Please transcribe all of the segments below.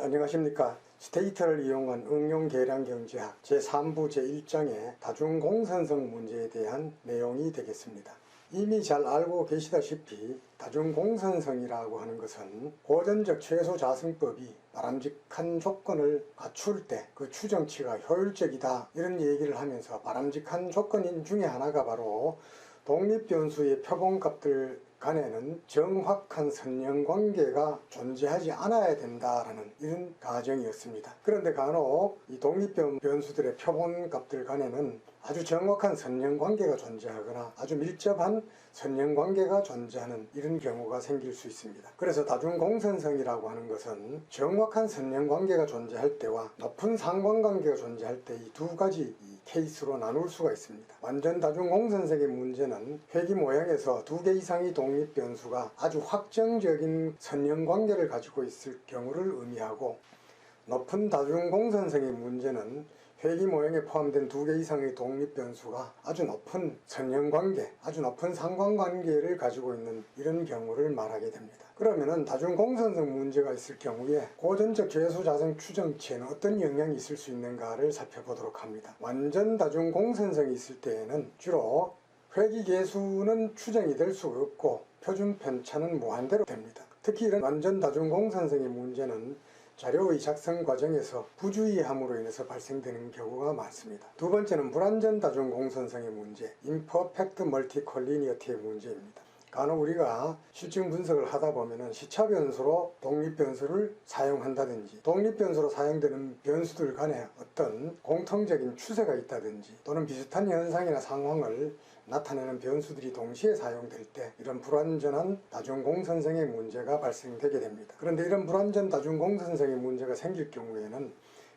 안녕하십니까. 스테이터를 이용한 응용 계량 경제학 제3부 제1장의 다중공선성 문제에 대한 내용이 되겠습니다. 이미 잘 알고 계시다시피 다중공선성이라고 하는 것은 고전적 최소자승법이 바람직한 조건을 갖출 때 그 추정치가 효율적이다 이런 얘기를 하면서 바람직한 조건인 중에 하나가 바로 독립변수의 표본값들 간에는 정확한 선형관계가 존재하지 않아야 된다라는 이런 가정이었습니다. 그런데 간혹 이 독립변수들의 표본값들 간에는 아주 정확한 선형관계가 존재하거나 아주 밀접한 선형관계가 존재하는 이런 경우가 생길 수 있습니다. 그래서 다중공선성이라고 하는 것은 정확한 선형관계가 존재할 때와 높은 상관관계가 존재할 때 이 두 가지 케이스로 나눌 수가 있습니다. 완전 다중공선성의 문제는 회기 모형에서 두 개 이상의 독립변수가 아주 확정적인 선형관계를 가지고 있을 경우를 의미하고, 높은 다중공선성의 문제는 회기 모형에 포함된 두 개 이상의 독립변수가 아주 높은 선형관계, 아주 높은 상관관계를 가지고 있는 이런 경우를 말하게 됩니다. 그러면은 다중공선성 문제가 있을 경우에 고전적 최소자승 추정치에는 어떤 영향이 있을 수 있는가를 살펴보도록 합니다. 완전 다중공선성이 있을 때에는 주로 회기계수는 추정이 될 수가 없고 표준 편차는 무한대로 됩니다. 특히 이런 완전 다중공선성의 문제는 자료의 작성 과정에서 부주의함으로 인해서 발생되는 경우가 많습니다. 두 번째는 불완전 다중공선성의 문제, Imperfect Multicollinearity의 문제입니다. 간혹 우리가 실증 분석을 하다 보면은 시차 변수로 독립변수를 사용한다든지, 독립변수로 사용되는 변수들 간에 어떤 공통적인 추세가 있다든지, 또는 비슷한 현상이나 상황을 나타내는 변수들이 동시에 사용될 때 이런 불완전한 다중공선성의 문제가 발생되게 됩니다. 그런데 이런 불완전 다중공선성의 문제가 생길 경우에는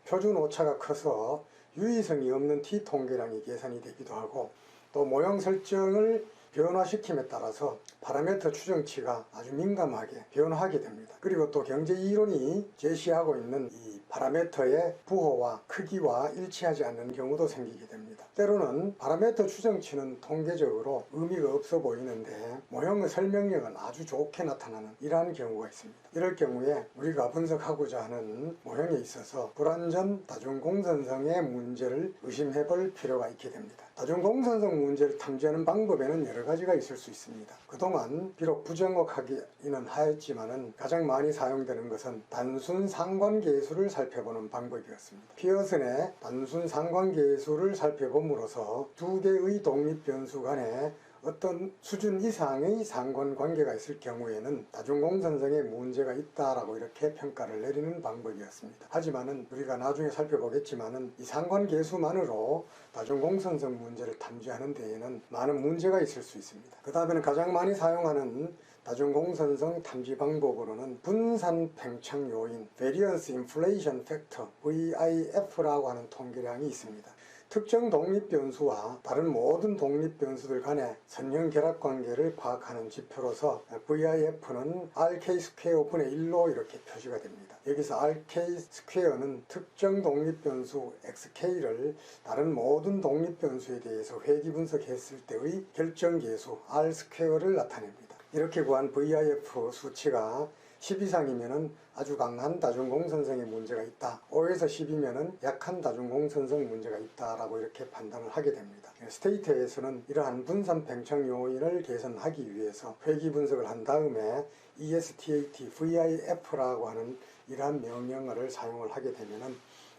표준 오차가 커서 유의성이 없는 t-통계량이 계산이 되기도 하고, 또 모형 설정을 변화시킴에 따라서 파라미터 추정치가 아주 민감하게 변화하게 됩니다. 그리고 또 경제이론이 제시하고 있는 이 파라미터의 부호와 크기와 일치하지 않는 경우도 생기게 됩니다. 때로는 파라미터 추정치는 통계적으로 의미가 없어 보이는데 모형의 설명력은 아주 좋게 나타나는 이러한 경우가 있습니다. 이럴 경우에 우리가 분석하고자 하는 모형에 있어서 불완전 다중공선성의 문제를 의심해 볼 필요가 있게 됩니다. 다중공선성 문제를 탐지하는 방법에는 여러 가지가 있을 수 있습니다. 그동안 비록 부정확하기는 하였지만은 가장 많이 사용되는 것은 단순 상관계수를 살펴보는 방법이었습니다. 피어슨의 단순 상관계수를 살펴봄으로써 두 개의 독립변수 간에 어떤 수준 이상의 상관관계가 있을 경우에는 다중공선성에 문제가 있다라고 이렇게 평가를 내리는 방법이었습니다. 하지만은 우리가 나중에 살펴보겠지만은 이 상관계수만으로 다중공선성 문제를 탐지하는 데에는 많은 문제가 있을 수 있습니다. 그 다음에는 가장 많이 사용하는 다중공선성 탐지 방법으로는 분산 팽창 요인 Variance Inflation Factor VIF라고 하는 통계량이 있습니다. 특정 독립변수와 다른 모든 독립변수들 간의 선형 결합관계를 파악하는 지표로서 VIF는 RK² 분의 1로 이렇게 표시가 됩니다. 여기서 RK²는 특정 독립변수 XK를 다른 모든 독립변수에 대해서 회귀 분석했을 때의 결정계수 R²를 나타냅니다. 이렇게 구한 VIF 수치가 10 이상이면 아주 강한 다중공선성의 문제가 있다, 5에서 10이면 약한 다중공선성 문제가 있다라고 이렇게 판단을 하게 됩니다. 스테이터에서는 이러한 분산 팽창 요인을 개선하기 위해서 회귀 분석을 한 다음에 ESTAT VIF라고 하는 이러한 명령어를 사용을 하게 되면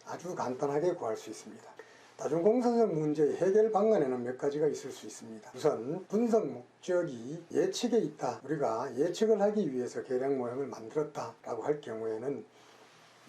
아주 간단하게 구할 수 있습니다. 다중공선성 문제의 해결 방안에는 몇 가지가 있을 수 있습니다. 우선 분석 목적이 예측에 있다, 우리가 예측을 하기 위해서 계량 모형을 만들었다라고 할 경우에는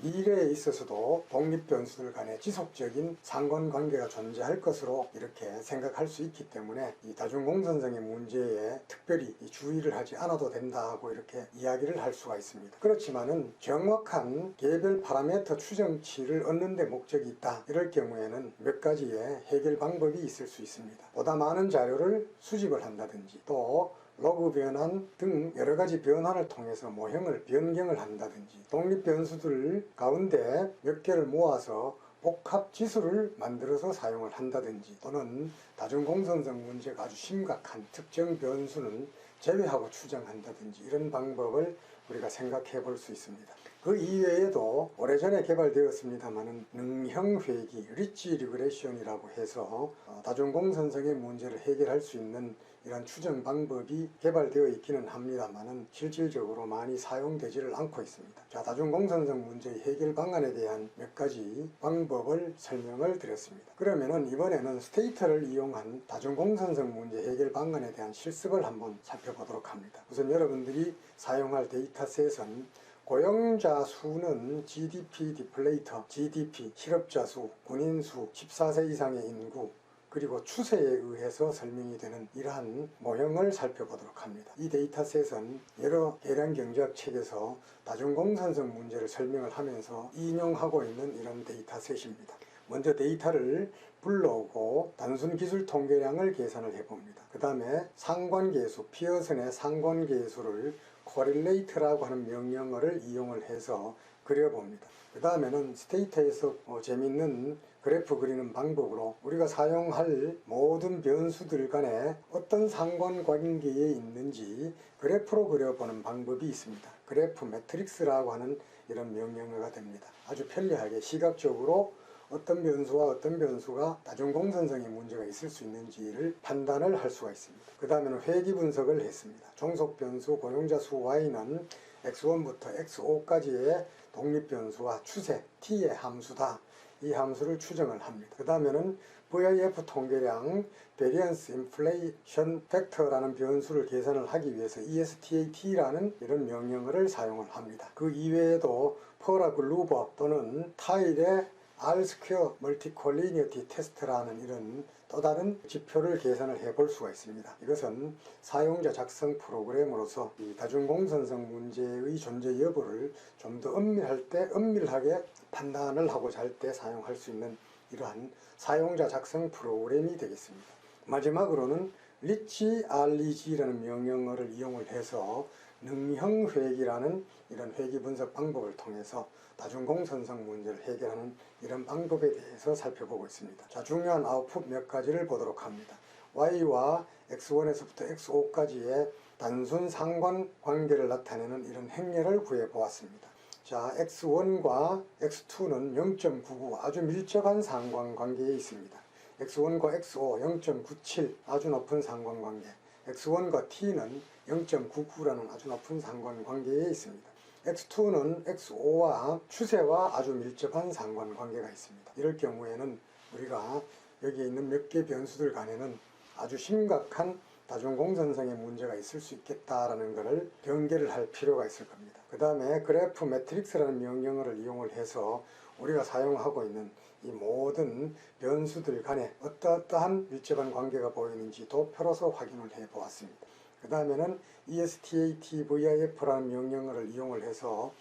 미래에 있어서도 독립변수들 간의 지속적인 상관관계가 존재할 것으로 이렇게 생각할 수 있기 때문에 이 다중공선성의 문제에 특별히 주의를 하지 않아도 된다고 이렇게 이야기를 할 수가 있습니다. 그렇지만은 정확한 개별 파라미터 추정치를 얻는 데 목적이 있다, 이럴 경우에는 몇 가지의 해결 방법이 있을 수 있습니다. 보다 많은 자료를 수집을 한다든지, 또 로그 변환 등 여러가지 변환을 통해서 모형을 변경을 한다든지, 독립변수들 가운데 몇 개를 모아서 복합지수를 만들어서 사용을 한다든지, 또는 다중공선성 문제가 아주 심각한 특정 변수는 제외하고 추정한다든지, 이런 방법을 우리가 생각해 볼 수 있습니다. 그 이외에도 오래전에 개발되었습니다마는 능형회귀, 리치 리그레션이라고 해서 다중공선성의 문제를 해결할 수 있는 이런 추정 방법이 개발되어 있기는 합니다마는 실질적으로 많이 사용되지를 않고 있습니다. 자, 다중공선성 문제의 해결 방안에 대한 몇 가지 방법을 설명을 드렸습니다. 그러면은 이번에는 스테이터를 이용한 다중공선성 문제 해결 방안에 대한 실습을 한번 살펴보도록 합니다. 우선 여러분들이 사용할 데이터셋은 고용자 수는 GDP 디플레이터, GDP, 실업자 수, 군인 수, 14세 이상의 인구, 그리고 추세에 의해서 설명이 되는 이러한 모형을 살펴보도록 합니다. 이 데이터셋은 여러 계량 경제학 책에서 다중공선성 문제를 설명을 하면서 인용하고 있는 이런 데이터셋입니다. 먼저 데이터를 불러오고 단순 기술 통계량을 계산을 해봅니다. 그 다음에 상관계수, 피어슨의 상관계수를 correlate라고 하는 명령어를 이용을 해서 그려봅니다. 그 다음에는 스테이터에서 재밌는 그래프 그리는 방법으로 우리가 사용할 모든 변수들 간에 어떤 상관관계에 있는지 그래프로 그려보는 방법이 있습니다. 그래프 매트릭스라고 하는 이런 명령어가 됩니다. 아주 편리하게 시각적으로 어떤 변수와 어떤 변수가 다중공선성의 문제가 있을 수 있는지를 판단을 할 수가 있습니다. 그 다음에는 회귀 분석을 했습니다. 종속변수 고용자 수 y는 x1부터 x5까지의 독립변수와 추세 t의 함수다. 이 함수를 추정을 합니다. 그 다음에는 VIF 통계량 Variance Inflation Factor라는 변수를 계산을 하기 위해서 ESTAT라는 이런 명령어를 사용을 합니다. 그 이외에도 퍼라글루버 또는 타일의 R-스퀘어 멀티콜리니어티 테스트라는 이런 또 다른 지표를 계산을 해볼 수가 있습니다. 이것은 사용자 작성 프로그램으로서 이 다중공선성 문제의 존재 여부를 좀 더 엄밀하게 판단을 하고자 할 때 사용할 수 있는 이러한 사용자 작성 프로그램이 되겠습니다. 마지막으로는 리치 REG라는 명령어를 이용을 해서 능형회귀라는 이런 회귀 분석 방법을 통해서 다중공선성 문제를 해결하는 이런 방법에 대해서 살펴보고 있습니다. 자, 중요한 아웃풋 몇 가지를 보도록 합니다. y와 x1에서부터 x5까지의 단순 상관관계를 나타내는 이런 행렬을 구해보았습니다. 자, x1과 x2는 0.99 아주 밀접한 상관관계에 있습니다. x1과 x5 0.97 아주 높은 상관관계, x1과 t는 0.99라는 아주 높은 상관관계에 있습니다. x2는 x5와 추세와 아주 밀접한 상관관계가 있습니다. 이럴 경우에는 우리가 여기에 있는 몇 개 변수들 간에는 아주 심각한 다중공선성의 문제가 있을 수 있겠다라는 것을 경계를 할 필요가 있을 겁니다. 그 다음에 그래프 매트릭스라는 명령어를 이용을 해서 우리가 사용하고 있는 이 모든 변수들 간에 어떠한 밀접한 관계가 보이는지 도표로서 확인을 해 보았습니다. 그 다음에는 ESTAT VIF라는 명령어를 이용을 해서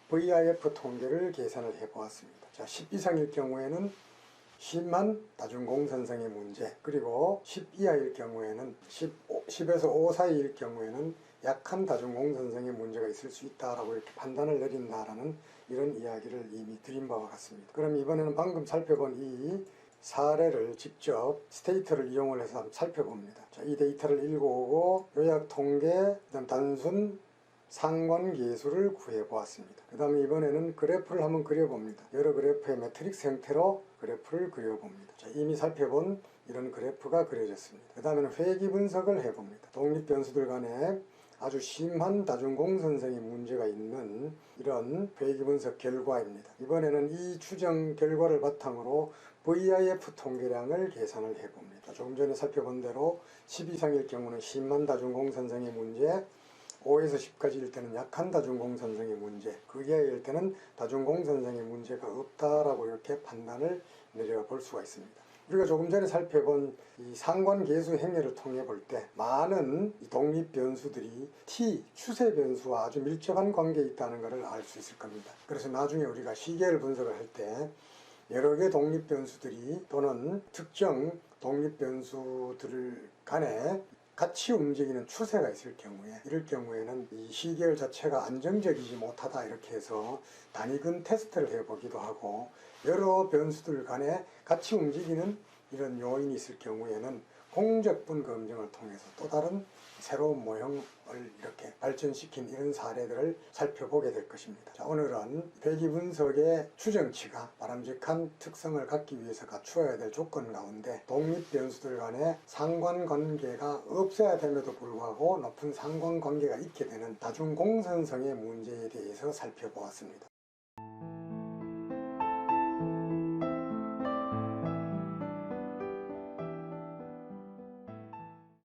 VIF 통계를 계산을 해 보았습니다. 자, 10 이상일 경우에는 심한 다중공선성의 문제, 그리고 10 이하일 경우에는 10에서 5 사이일 경우에는 약한 다중공선성의 문제가 있을 수 있다라고 이렇게 판단을 내린다라는 이런 이야기를 이미 드린 바와 같습니다. 그럼 이번에는 방금 살펴본 이 사례를 직접 스테이터를 이용을 해서 한번 살펴봅니다. 자, 이 데이터를 읽어오고 요약 통계, 그다음 단순 상관계수를 구해보았습니다. 그 다음에 이번에는 그래프를 한번 그려봅니다. 여러 그래프의 매트릭스 형태로 그래프를 그려봅니다. 자, 이미 살펴본 이런 그래프가 그려졌습니다. 그 다음에는 회귀 분석을 해봅니다. 독립변수들 간에 아주 심한 다중공선성의 문제가 있는 이런 회귀 분석 결과입니다. 이번에는 이 추정 결과를 바탕으로 VIF 통계량을 계산을 해봅니다. 조금 전에 살펴본 대로 10 이상일 경우는 심한 다중공선성의 문제, 5에서 10까지일 때는 약한 다중공선성의 문제, 그 이하일 때는 다중공선성의 문제가 없다라고 이렇게 판단을 내려볼 수가 있습니다. 우리가 조금 전에 살펴본 이 상관계수 행렬을 통해 볼 때 많은 독립변수들이 T, 추세 변수와 아주 밀접한 관계에 있다는 것을 알 수 있을 겁니다. 그래서 나중에 우리가 시계를 분석을 할 때 여러 개 독립변수들이 또는 특정 독립변수들 간에 같이 움직이는 추세가 있을 경우에, 이럴 경우에는 이 시계열 자체가 안정적이지 못하다 이렇게 해서 단위근 테스트를 해보기도 하고, 여러 변수들 간에 같이 움직이는 이런 요인이 있을 경우에는 공적분 검증을 통해서 또 다른 새로운 모형을 이렇게 발전시킨 이런 사례들을 살펴보게 될 것입니다. 자, 오늘은 배기 분석의 추정치가 바람직한 특성을 갖기 위해서 갖추어야 될 조건 가운데 독립 변수들 간의 상관관계가 없어야 됨에도 불구하고 높은 상관관계가 있게 되는 다중공선성의 문제에 대해서 살펴보았습니다.